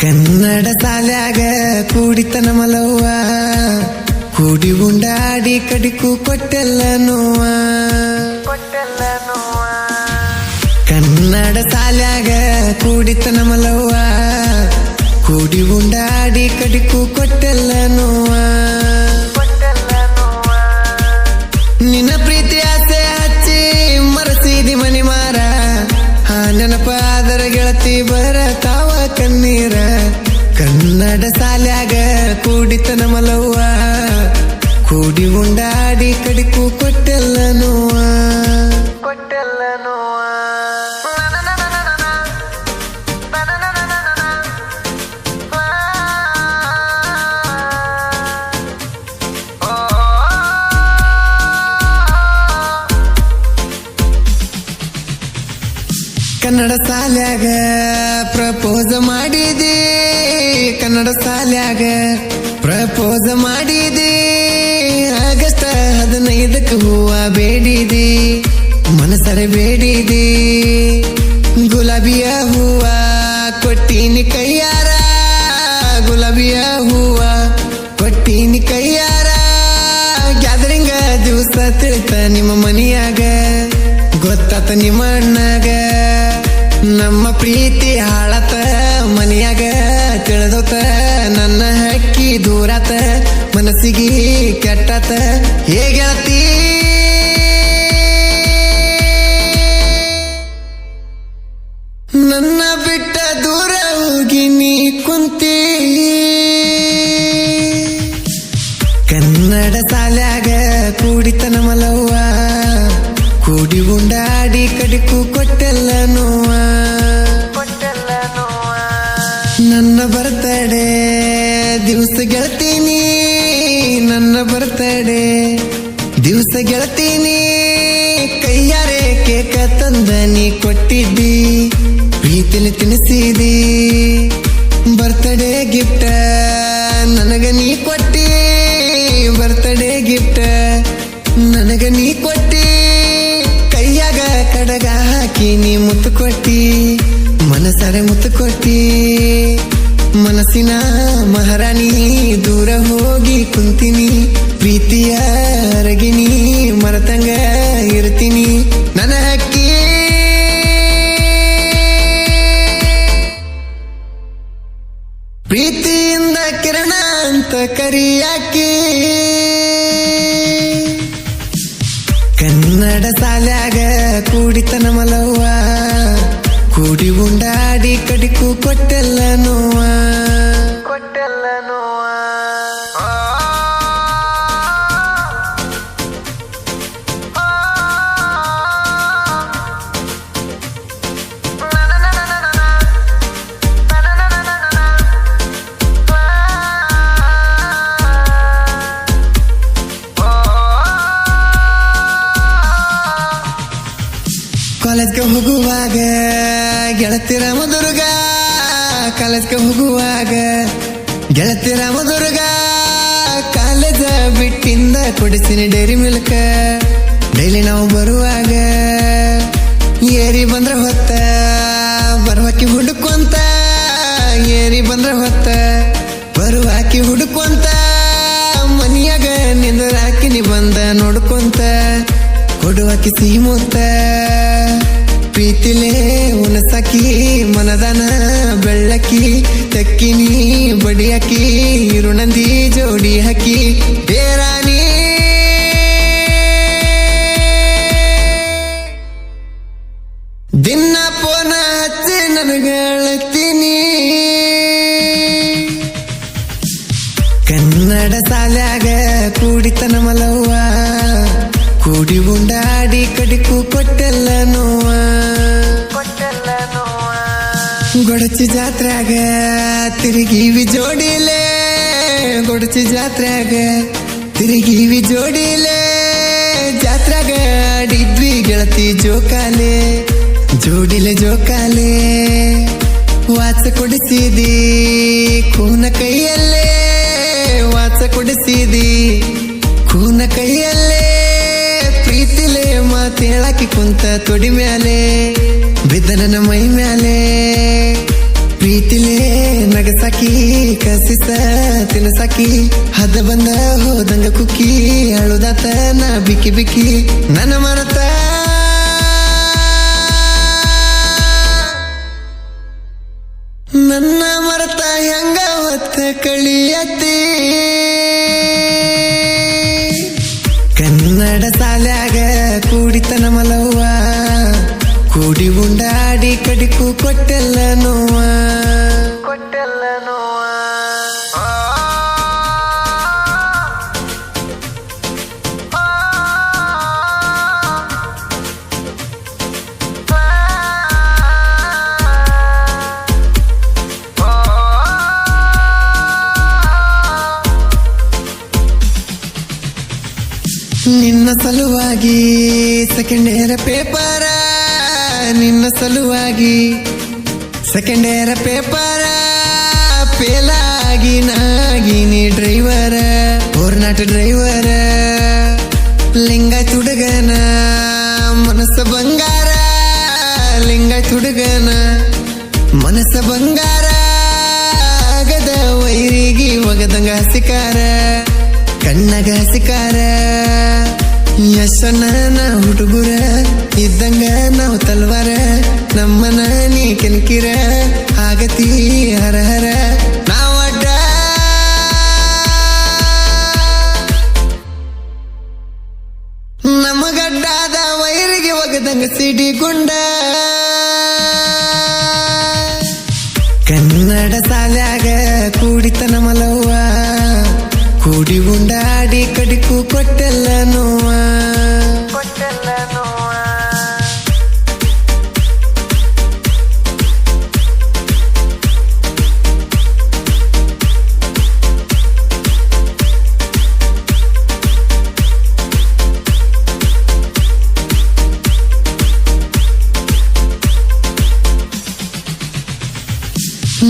ಕನ್ನಡ ಸಾಲ್ಯಾಗ ಕೂಡಿತನ ಮಲವ್ವ ಕೂಡಿ ಉಂಡಾಡಿ ಕಡಿಕು ಕೊಟ್ಟೆಲ್ಲ ನೋವ ಕನ್ನಡ ಸಾಲ್ಯಾಗ ಕೂಡಿತನ ಮಲವ್ವ ಕೂಡಿ ಉಂಡಾಡಿ ಕಡಿಕು ಕೊಟ್ಟೆಲ್ಲ ನೋವ ನಿನ್ನ ಪ್ರೀತಿ ಆಸೆ ಹಚ್ಚಿ ಮರಸಿದಿ ಮನಿ ಮಾರ ನೆನಪಾದರ ಗೆಳತಿ ಬರತಾವ ಕಣ್ಣೀರ ಕನ್ನಡ ಸಾಲ್ಯಾಗ ಕೂಡಿತನ ಮಲವ್ವ ಕೂಡಿ ಉಂಡಾಡಿ ಕಡಿಕು ಕೊಟ್ಟೆಲ್ಲ ನೋವ ಕನ್ನಡ ಸಾಲ್ಯಾಗ ಪ್ರಪೋಸ್ ಮಾಡಿದಿ ಕನ್ನಡ ಸಾಲ್ಯಾಗ ಪ್ರಪೋಸ್ ಮಾಡಿದಿ ಆಗಸ್ಟ್ 15ಕ್ಕೆ ಹೂವ ಬೇಡಿದಿ ಮನಸರೆ ಬೇಡಿದಿ ಗುಲಾಬಿಯ ಹೂವ ಕೊಟ್ಟಿನಿ ಕೈಯಾರ ಗುಲಾಬಿಯ ಹೂವ ಕೊಟ್ಟಿನಿ ಕೈಯಾರ ಗ್ಯಾದರಿಂಗ ದಿವಸ ತಿಳಿತ ನಿಮ್ಮ ಮನಿಯಾಗ ಗೊತ್ತಾತ ನಿಮ್ಮ ಅಣ್ಣಗ ನಮ್ಮ ಪ್ರೀತಿ ಹಾಳತ ಮನಿಯಾಗ ತಿಳಿದೋತ ನನ್ನ ಹಕ್ಕಿ ದೂರಾತ ಮನಸ್ಸಿಗೆ ಕೆಟ್ಟಾತ ಹೇಗೆಳತಿ ನನ್ನ ಬಿಟ್ಟ ದೂರ ಹೋಗಿ ನೀ ಕುಂತಿ ಕನ್ನಡ ಸಾಲ್ಯಾಗ ಕೂಡಿತನ ಮಲವ್ವ ಕೂಡಿ ಉಂಡಾಡಿ ಕಡಿಕು ಕೊಟ್ಟೆಲ್ಲ ನೋವ ನನ್ನ ಬರ್ತಡೆ ದಿವಸ ಗೆಳತೀನಿ ನನ್ನ ಬರ್ತಡೆ ದಿವಸ ಗೆಳತೀನಿ ಕೈಯಾರೆ ಕೇಕ ತಂದ ನೀ ಕೊಟ್ಟಿದ್ದಿ ಪ್ರೀತಿಲಿ ತಿನ್ನಿಸಿದಿ ಬರ್ತಡೇ ಗಿಫ್ಟ ನನಗ ನೀ ಕೊಟ್ಟಿ ಬರ್ತಡೇ ಗಿಫ್ಟ ನನಗ ನೀ ಕೊಟ್ಟಿ ಕೈಯಾಗ ಕಡಗ ಹಾಕಿ ನೀ ಮುತ್ತು ಕೊಟ್ಟಿ ಮನಸರೆ ಮುತ್ತು ಕೊಟ್ಟಿ ಮನಸ್ಸಿನ ಮಹಾರಾಣಿ ದೂರ ಹೋಗಿ ಕುಂತೀನಿ ಪ್ರೀತಿಯ ಅರಗಿನಿ ಮರತಂಗ ಇರ್ತೀನಿ ನನ್ನ ಹಕ್ಕಿ ಪ್ರೀತಿಯಿಂದ ಕಿರಣ ಅಂತ ಕರಿಯಾಕಿ ಕನ್ನಡ ಸಾಲ್ಯಾಗ ಕೂಡಿತನ ಮಲವ್ವ ಕೂಡಿ ಉಂಡಾಡಿ ಕಡಿಕು ಕೊಟ್ಟೆಲ್ಲ ನೋವ ಕಾಲೇಜ್ಗೆ ಹೋಗುವಾಗ ಗೆಳತಿರ ಮಧುರ್ಗ ಕಾಲೇಜ್ಗೆ ಹೋಗುವಾಗ ಗೆಳತಿರ ಮಧುರ್ಗ ಕಾಲೇಜ ಬಿಟ್ಟಿಂದ ಕೊಡಿಸಿನಿ ಡೈರಿ ಮಿಲ್ಕ ಡೈಲಿ ನಾವು ಬರುವಾಗ ಏರಿ ಬಂದ್ರ ಹೊತ್ತ ಬರುವಾಕಿ ಹುಡುಕೊಂತ ಏರಿ ಬಂದ್ರ ಹೊತ್ತ ಬರುವಾಕಿ ಹುಡುಕೊಂತ ಮನಿಯಾಗ ನಿಂದರಾಕಿ ನೀ ಬಂದ ನೋಡ್ಕೊಂತ ಕೊಡುವಾಕಿ ಸೀಮಂತ ಪ್ರೀತಿಲೇ ಉನಸಕಿ ಮನದನ ಬೆಳ್ಳಕ್ಕಿ ತಕ್ಕಿನಿ ಬಡಿಯಾಕಿ ಇರುಣಂದಿ ಜೋಡಿ ಹಾಕಿ ಬೇರಾನಿ ದಿನ ಪೋನ ಹಚ್ಚಿ ನನಗಳತೀನಿ ಕನ್ನಡ ಸಾಲ್ಯಾಗ ಕೂಡಿತನ ಮಲವ್ವ ಕೂಡಿ ಉಂಡಾಡಿ ಕಡಿಕು ಕೊಟ್ಟೆಲ್ಲ ನೋವ ಗೊಡಚಿ ಜಾತ್ರ್ಯಾಗ ತಿರುಗಿವಿ ಜೋಡಿಲೆ ಗೊಡಚಿ ಜಾತ್ರ್ಯಾಗ ತಿರುಗಿವಿ ಜೋಡಿಲೆ ಜಾತ್ರ್ಯಾಗ ಆಡಿದ್ವಿ ಗೆಳತಿ ಜೋಕಾಲೆ ಜೋಡಿಲೆ ಜೋಕಾಲೆ ವಾಚ ಕೊಡಿಸಿದಿ ಕೂನ ಕೈಯಲ್ಲೇ ವಾಚ ಕೊಡಿಸಿದಿ ಕೂನ ಕೈಯಲ್ಲೇ ಪ್ರೀತಿಲೇ ಮಾತೇಳಾಕಿ ಕುಂತ ತೊಡಿ ಮ್ಯಾಲೆ ಬಿದ್ದ ನನ್ನ ಮೈ ಮ್ಯಾಲೆ ಪ್ರೀತಿಲೇ ನಗ ತೆಗಸಾಕಿ ಕಸಿಸ ತಿನಸಾಕಿ ಹದ ಬಂದ ಹೋದಂಗ ಕುಕ್ಕಿ ಅಳುದಾತ ನಾ ಬಿಕ್ಕಿ ಬಿಕ್ಕಿ ನನ್ನ ಮರತ ನನ್ನ ಮರತ ಹೆಂಗ ಹೊತ್ತ ಕಳಿಯತಿ ಕನ್ನಡ ಸಾಲ್ಯಾಗ ಕೂಡಿತನ ಮಲವ್ವ ಕೂಡಿ ಉಂಡಾಡಿ ಕಡಿಕು ಕೊಟ್ಟೆಲ್ಲ ನೋವ ನಿನ್ನ ಸಲುವಾಗಿ ಸೆಕೆಂಡ್ ಇಯರ್ ಪೇಪರ ನಿನ್ನ ಸಲುವಾಗಿ ಸೆಕೆಂಡ್ ಇಯರ್ ಪೇಪರ ಫೇಲಾಗಿ ನಾಗಿನಿ ಡ್ರೈವರ ಓರ್ನಾಟ ಡ್ರೈವರ ಲಿಂಗಾಯತ್ ಹುಡುಗನ ಮನಸ್ಸ ಬಂಗಾರ ಲಿಂಗಾಯತ್ ಹುಡುಗನ ಮನಸ್ಸ ಬಂಗಾರ ಆಗದ ವೈರಿಗೆ ಒಗದಂಗ ಹಸಿಕಾರ ಕಣ್ಣಗ ಹಸಿಕಾರ ಯಶನ ಹುಡುಗುರ ಇದ್ದಂಗ ನಾವು ತಲ್ವಾರ ನಮ್ಮನ ನೀ ಕೆನ್ಕಿರ ಆಗತಿ ಹರ ಹರ ನಾವಡ್ಡ ನಮಗಡ್ಡಾದ ವೈರಿಗೆ ಒಗದಂಗ ಸಿಡಿ ಗುಂಡ ಕನ್ನಡ ಸಾಲ್ಯಾಗ ಕೂಡಿತನ ಮಲವ್ವ ಕೂಡಿ ಉಂಡಾಡಿ ಕಡಿಕು ಕೊಟ್ಟೆಲ್ಲ ನೋವ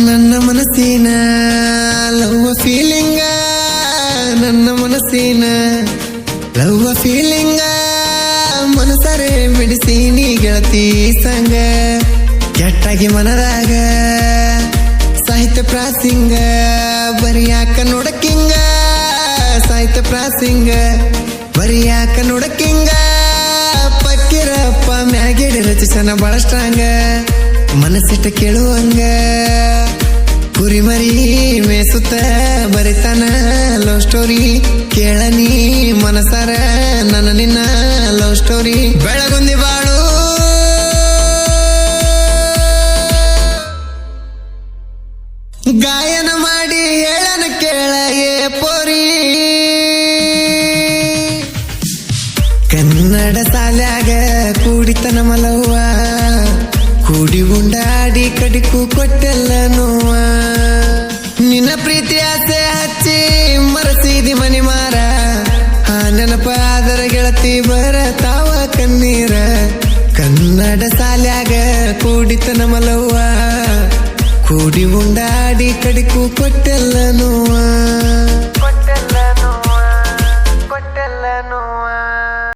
ನನ್ನ ಮನಸ್ಸಿನ ಲವ್ ಫೀಲಿಂಗ ನನ್ನ ಮನಸ್ಸಿನ ಲವ್ ಫೀಲಿಂಗ ಮನಸರೆ ಬಿಡಿಸೀನಿ ಗೆಳತಿ ಸಂಗ ಕೆಟ್ಟಾಗಿ ಮನರಾಗ ಸಾಹಿತ್ಯ ಪ್ರಾಸಿಂಗ ಬರಿಯಾಕ ನೋಡಕ್ಕಿಂಗ ಸಾಹಿತ್ಯ ಪ್ರಾಸಿಂಗ ಬರಿಯಾಕ ನೋಡಕ್ಕಿಂಗ ಪಕ್ಕಿರಪ್ಪ ಮ್ಯಾಗಿಡಿ ರಚಿಸನ ಬಳಸ್ಟಾಂಗ ಮನಸ್ಸಿಟ್ಟ ಕೇಳುವಂಗ ಕುರಿಮರಿ ಮೇಸುತ್ತ ಬರಿತಾನ ಲವ್ ಸ್ಟೋರಿ ಕೇಳನಿ ಮನಸಾರ ನನ್ನ ನಿನ್ನ ಲವ್ ಸ್ಟೋರಿ ಬೆಳಗುಂದಿ ಬಾಳು ಗಾಯನ ಮಾಡಿ ಹೇಳನ ಕೇಳ ಏ ಪೋರಿ ಕನ್ನಡ ಸಾಲ್ಯಾಗ ಕೂಡಿತನ ಮಲವ್ವ ಕೂಡಿ ಉಂಡಾಡಿ ಕಡಿಕು ಕೊಟ್ಟೆಲ್ಲ ನೋವ ನಿನ್ನ ಪ್ರೀತಿ ಆಸೆ ಹಚ್ಚಿ ಮರಸಿದಿ ಮನಿ ಮಾರ ಆ ನೆನಪಾದರ ಗೆಳತಿ ಬರತಾವ ಕಣ್ಣೀರ ಕನ್ನಡ ಸಾಲ್ಯಾಗ ಕೂಡಿತನ ಮಲವ್ವ ಕೂಡಿ ಉಂಡಾಡಿ ಕಡಿಕು ಕೊಟ್ಟೆಲ್ಲ ನೋವ